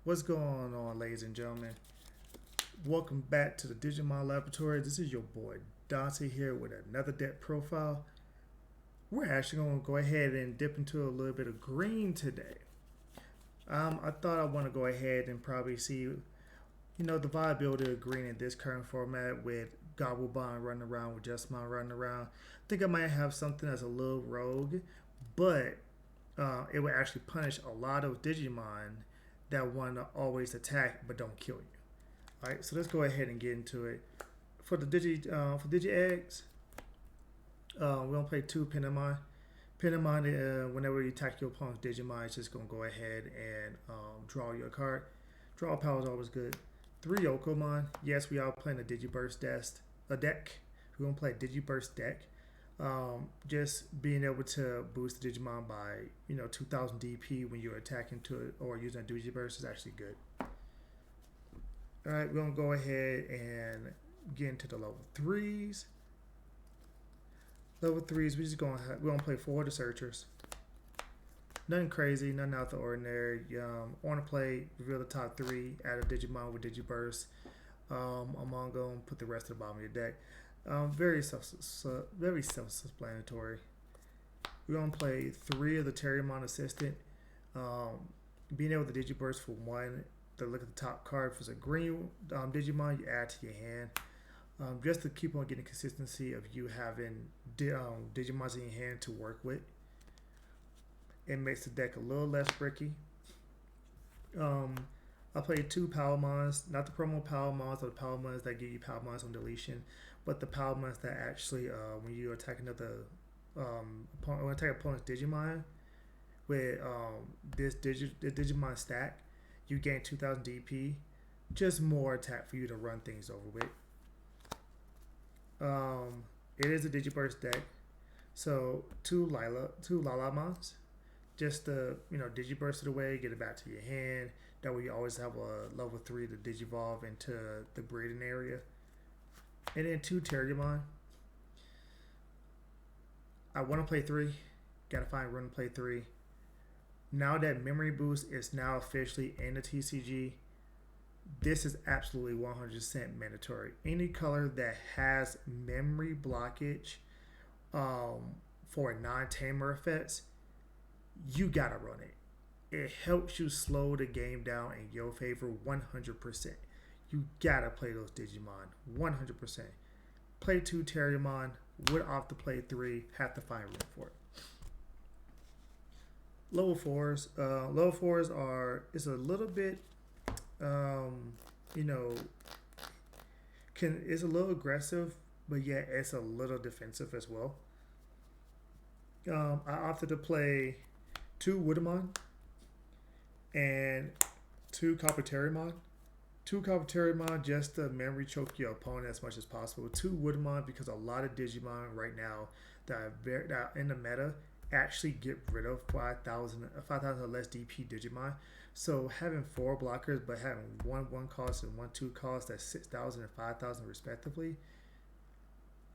What's going on, ladies and gentlemen? Welcome back to the Digimon Laboratory. This is your boy Dante here with another deck profile. We're actually going to go ahead and dip into a little bit of green today. I thought I want to go ahead and probably see, the viability of green in this current format with Gobblebond running around, with Justmon running around. I think I might have something that's a little rogue, but it would actually punish a lot of Digimon that want to always attack but don't kill you. All right, so let's go ahead and get into it. For the Digi Eggs, we're gonna play two Pinamon. Pinamon, whenever you attack your opponent's Digimon, it's just gonna go ahead and draw your card. Draw power is always good. Three Yokomon. Yes, we are playing a Digiburst deck. We're gonna play a Digiburst deck. Just being able to boost the Digimon by 2,000 DP when you're attacking to it or using a Digiburst is actually good. All right, we're gonna go ahead and get into the level threes. Level threes, we're gonna play four of the searchers. Nothing crazy, nothing out the ordinary. Want to play reveal the top three, add a Digimon with Digiburst. I'm gonna put the rest of the bottom of your deck. Very self-explanatory. We're gonna play three of the Terriermon Assistant. Being able to Digiburst for one. To look at the top card, if it's a green Digimon, you add to your hand. Just to keep on getting consistency of you having Digimons in your hand to work with. It makes the deck a little less bricky. I played two Palmons, not the promo Palmons or the Palmons that give you Palmons on deletion, but the Palmons that actually, when you attack another, when attack opponent's Digimon with this Digimon stack, you gain 2,000 DP, just more attack for you to run things over with. It is a Digiburst deck, so two Lalamons, just to Digiburst it away, get it back to your hand. That way you always have a level 3 to Digivolve into the breeding area. And then two Terriermon. I want to play three. Gotta find room to play three. Now that Memory Boost is now officially in the TCG, this is absolutely 100% mandatory. Any color that has memory blockage for non-tamer effects, you gotta run it. It helps you slow the game down in your favor 100%. You gotta play those Digimon 100%. Play two Terriermon, would off to play three, have to find room for it. Level fours. Level fours it's a little bit, it's a little aggressive, but yet it's a little defensive as well. I opted to play two Woodamon and two Coppeterimon. Two Coppeterimon just to memory choke your opponent as much as possible. Two Woodamon because a lot of Digimon right now that are in the meta actually get rid of 5,000 or less DP Digimon. So having four blockers but having one cost and 2 cost that's 6,000 and 5,000 respectively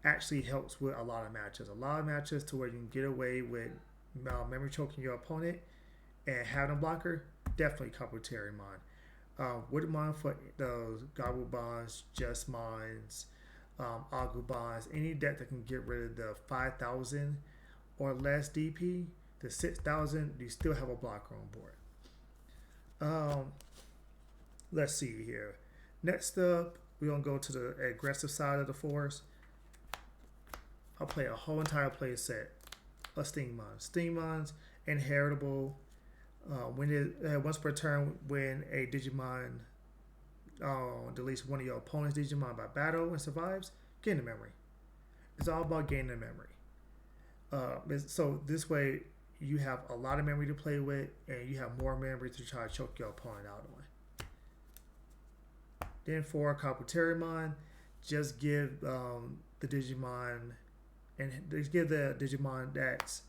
actually helps with a lot of matches. A lot of matches to where you can get away with memory choking your opponent and having a blocker, definitely Coppeterimon. Woodamon for those Gobblebonds, Justmons, Agubonds, any deck that can get rid of the 5,000 or less DP, the 6,000, you still have a blocker on board. Let's see here. Next up, we're going to go to the aggressive side of the force. I'll play a whole entire play set of Stingmons. Stingmons, inheritable. Once per turn, when a Digimon deletes one of your opponent's Digimon by battle and survives, gain the memory. It's all about gaining the memory. So this way you have a lot of memory to play with and you have more memory to try to choke your opponent out on. Then for Coppeterimon, just give the Digimon and just give the Digimon that's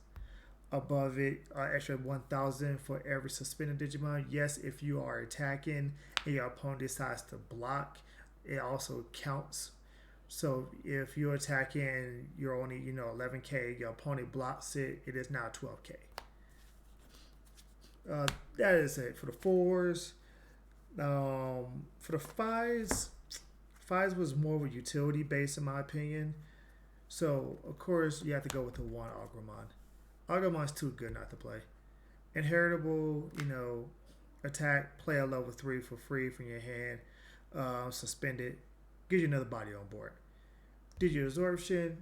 above it extra 1,000 for every suspended Digimon. Yes, if you are attacking and your opponent decides to block, it also counts. So if you're attacking and you're only 11k, your opponent blocks it, it is now 12k. That is it for the fours. For the Fives was more of a utility base in my opinion. So of course you have to go with the one Agumon. Agumon's too good not to play. Inheritable, attack, play a level 3 for free from your hand, suspended, gives you another body on board. Digiabsorption,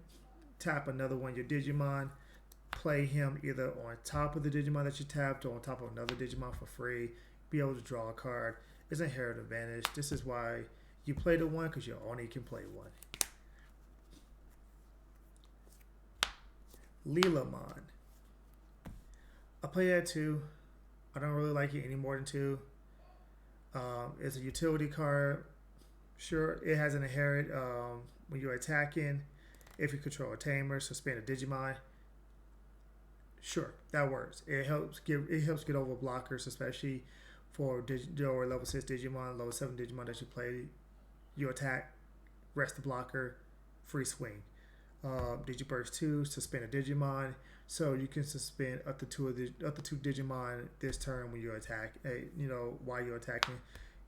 tap another one of your Digimon, play him either on top of the Digimon that you tapped or on top of another Digimon for free, be able to draw a card. It's inherent advantage. This is why you play the one because you only can play one. Lilamon. I play that too. I don't really like it any more than two. It's a utility card. Sure, it has an inherent when you're attacking. If you control a tamer, suspend a Digimon. Sure, that works. It helps get over blockers, especially for level 6 Digimon, level 7 Digimon that you play. You attack, rest the blocker, free swing. Digiburst 2, suspend a Digimon, so you can suspend up to two Digimon this turn when you attack. While you're attacking,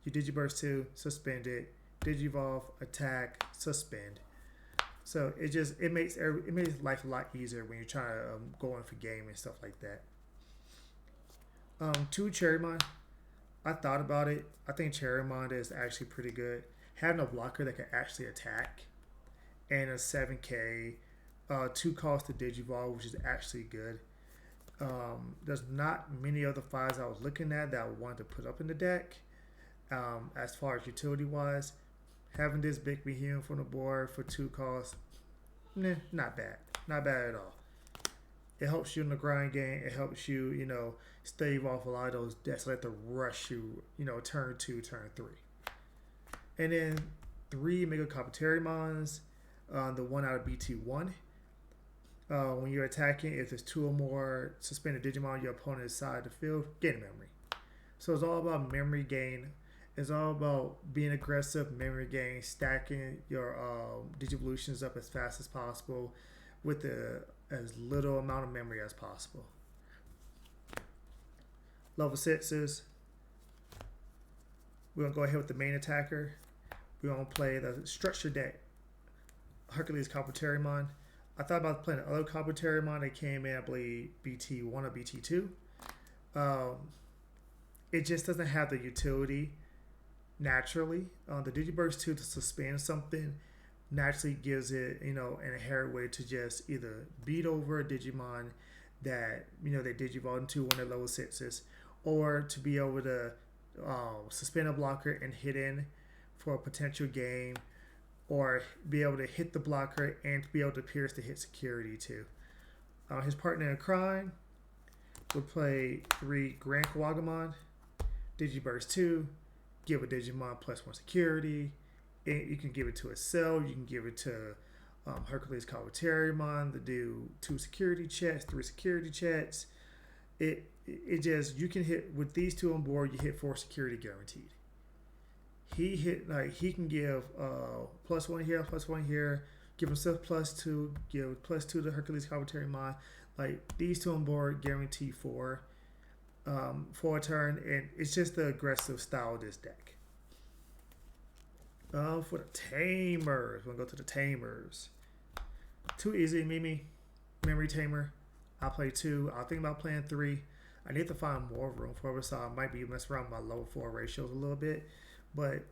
you Digiburst 2, suspend it, Digivolve, attack, suspend. So it makes life a lot easier when you're trying to go in for game and stuff like that. 2 Cherrymon. I thought about it. I think Cherrymon is actually pretty good. Having a blocker that can actually attack and a 7K, 2 cost to Digivolve, which is actually good. There's not many other files I was looking at that I wanted to put up in the deck. As far as utility wise, having this big behemoth from the board for 2 costs, not bad. Not bad at all. It helps you in the grind game. It helps you, stave off a lot of those decks that like to rush you, turn 2, turn 3. And then 3 Mega Copterimons, the one out of BT1. When you're attacking, if there's 2 or more suspended Digimon on your opponent's side of the field, gain memory. So it's all about memory gain. It's all about being aggressive, memory gain, stacking your Digivolutions up as fast as possible with as little amount of memory as possible. Level 6s. We're going to go ahead with the main attacker. We're going to play the structure deck. Hercules Copterimon. I thought about playing another Copterimon that came in, I believe, BT1 or BT2. It just doesn't have the utility naturally. The Digiburst 2 to suspend something naturally gives it, an inherent way to just either beat over a Digimon that, they Digivolve into one of their level 6s, or to be able to suspend a blocker and hit in for a potential game, or be able to hit the blocker and to be able to pierce the hit security too. His partner in crime would play 3 Grand Kawagumon, Digiburst 2, give a Digimon +1 security. And you can give it to a Cell, you can give it to Hercules Copterimon to do 2 security checks, 3 security checks. It just, you can hit with these 2 on board, you hit 4 security guaranteed. He can give +1 here, +1 here, give himself +2, give +2 to Hercules Copterimon. These 2 on board guarantee 4 for a turn, and it's just the aggressive style of this deck. For the Tamers, we're going to go to the Tamers. 2 easy, Mimi, Memory Tamer. I play 2. I'll think about playing 3. I need to find more room for it, so I might be messing around with my level 4 ratios a little bit. But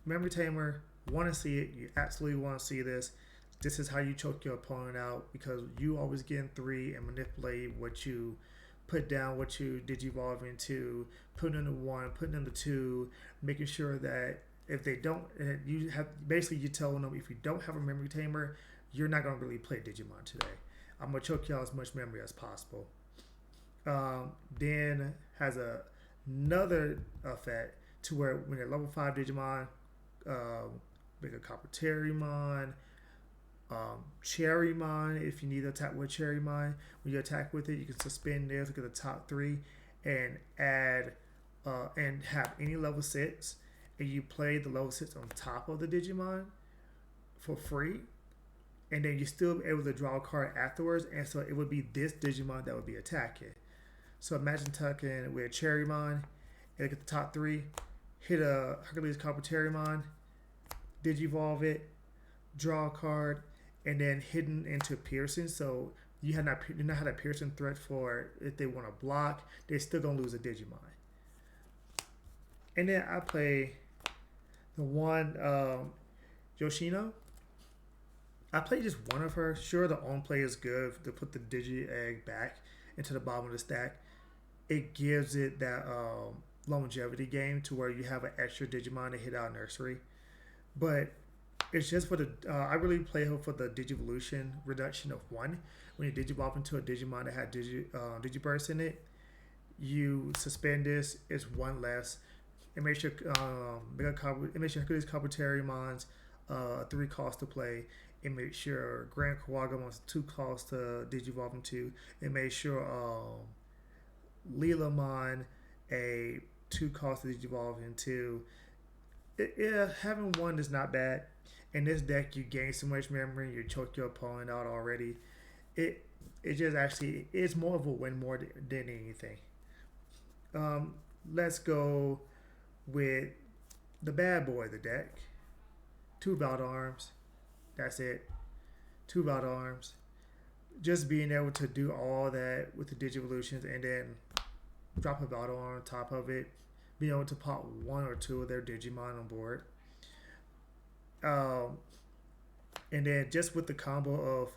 Memory Tamer, want to see it. You absolutely want to see this. This is how you choke your opponent out, because you always get in 3 and manipulate what you put down, what you Digivolve into, putting into 1, putting into 2, making sure that if they don't, you're telling them if you don't have a Memory Tamer, you're not going to really play Digimon today. I'm going to choke y'all as much memory as possible. Then has another effect to where when you're level 5 Digimon, make a Copterimon, Cherrymon, if you need to attack with Cherrymon, when you attack with it, you can suspend this, look at the top 3, and add and have any level 6, and you play the level 6 on top of the Digimon for free, and then you're still able to draw a card afterwards, and so it would be this Digimon that would be attacking. So imagine attacking with Cherrymon, and look at the top 3, hit a Hercules Carpetariamon, Digivolve it, draw a card, and then hidden into piercing. So you not have that piercing threat for if they want to block, they're still gonna lose a Digimon. And then I play the one Yoshino. I play just one of her. Sure, the on play is good to put the Digi Egg back into the bottom of the stack. It gives it that longevity game to where you have an extra Digimon to hit out nursery. But it's just for the. I really play her for the Digivolution reduction of 1. When you Digivolve into a Digimon that had Digiburst in it, you suspend this. It's 1 less. It makes your it makes your Hercules Carpetariamon's 3 cost to play. It makes sure Grand Kawagumon's 2 costs to Digivolve into. It makes sure Lilamon a 2 cost to Digivolve into. Yeah, having 1 is not bad. In this deck, you gain so much memory, you choke your opponent out already. It just actually it's more of a win more than anything. Let's go with the bad boy of the deck. 2 Belt Arms. That's it. 2 Belt Arms. Just being able to do all that with the Digivolutions and then drop a Belt Arm on top of it. Being able to pop 1 or 2 of their Digimon on board. And then just with the combo of,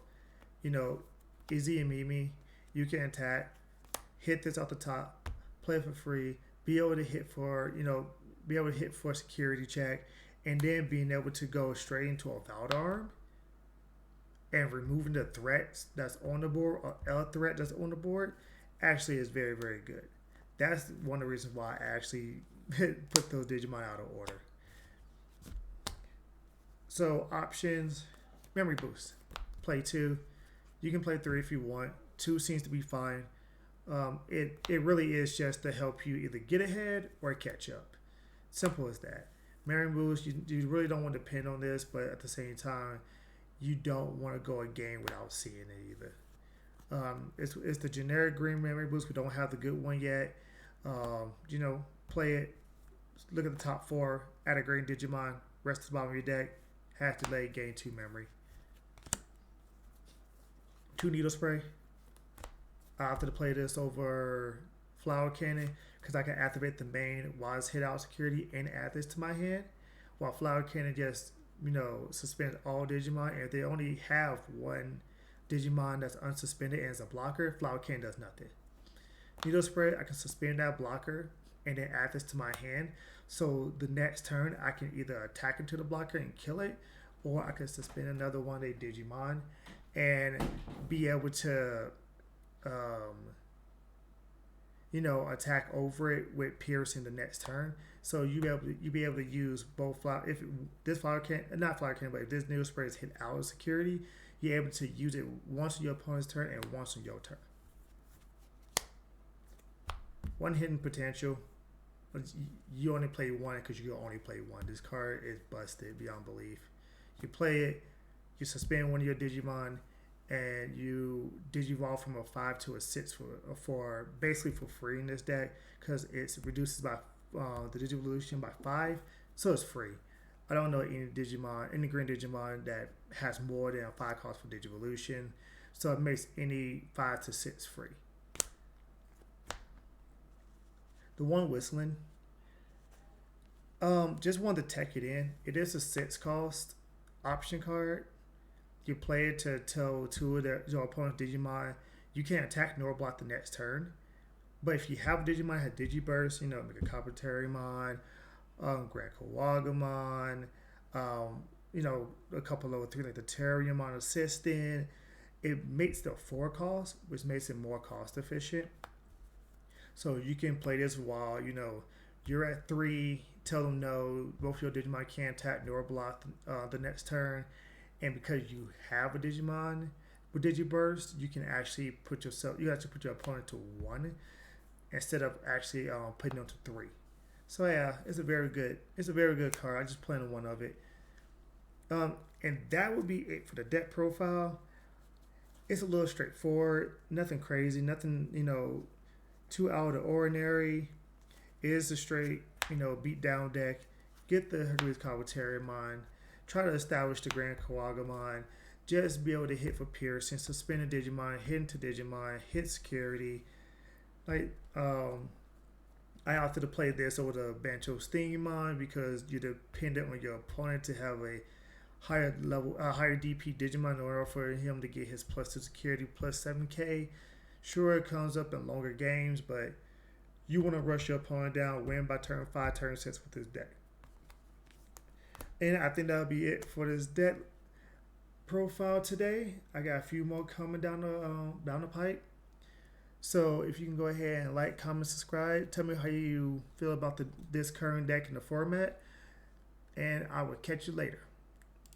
Izzy and Mimi, you can attack, hit this off the top, play for free, be able to hit for, be able to hit for a security check, and then being able to go straight into a Valdarm and removing the threats that's on the board or a threat that's on the board actually is very, very good. That's one of the reasons why I actually put those Digimon out of order. So options, memory boost, play 2. You can play 3 if you want. 2 seems to be fine. It really is just to help you either get ahead or catch up. Simple as that. Memory boost, you really don't want to depend on this, but at the same time, you don't want to go a game without seeing it either. It's the generic green memory boost. We don't have the good one yet. Play it. Look at the top 4. Add a green Digimon. Rest of the bottom of your deck. Half delay, gain 2 memory. 2 Needle Spray. I opted to play this over Flower Cannon because I can activate the main Wise Hit Out security and add this to my hand. While Flower Cannon just, suspends all Digimon. And if they only have 1 Digimon that's unsuspended and is a blocker, Flower Cannon does nothing. Needle Spray, I can suspend that blocker and then add this to my hand. So the next turn, I can either attack into the blocker and kill it, or I can suspend another one of their Digimon and be able to, attack over it with piercing the next turn. So you be able to use both flower. If this flower can not flower can, but if this Needle Spray is hit out of security, you're able to use it once on your opponent's turn and once on your turn. 1 hidden potential. You only play 1 because you can only play 1. This card is busted beyond belief. You play it, you suspend 1 of your Digimon, and you Digivolve from a 5 to a 6 for basically for free in this deck because it reduces by the Digivolution by 5, so it's free. I don't know any green Digimon that has more than a 5 cost for Digivolution, so it makes any 5 to 6 free. The one whistling, just wanted to tech it in. It is a 6 cost option card. You play it to tell 2 of your opponent's Digimon you can't attack nor block the next turn. But if you have a Digimon that has Digiburst, make a Carpetariamon, Grand Kawagamon, a couple of 3 like the Terriermon Assistant, it makes the 4 cost, which makes it more cost efficient. So you can play this while, you're at 3, tell them no, both your Digimon can't attack nor block the next turn. And because you have a Digimon with Digiburst, you can actually put your opponent to 1 instead of actually putting them to 3. So yeah, it's a very good card. I just played 1 of it. And that would be it for the deck profile. It's a little straightforward, nothing crazy, nothing, too out of the ordinary. It is a straight beat down deck, get the Hercules Cavatariamon, try to establish the Grand Kawagamon, just be able to hit for piercing, suspend a Digimon, hit into Digimon, hit security. Like, I opted to play this over the Bancho Stingmon because you're dependent on your opponent to have a higher level, higher DP Digimon in order for him to get his +2 security, +7k. Sure, it comes up in longer games, but you want to rush your opponent down, win by turn 5, turn 6 with this deck. And I think that'll be it for this deck profile today. I got a few more coming down the pipe. So if you can go ahead and like, comment, subscribe, tell me how you feel about this current deck and the format, and I will catch you later.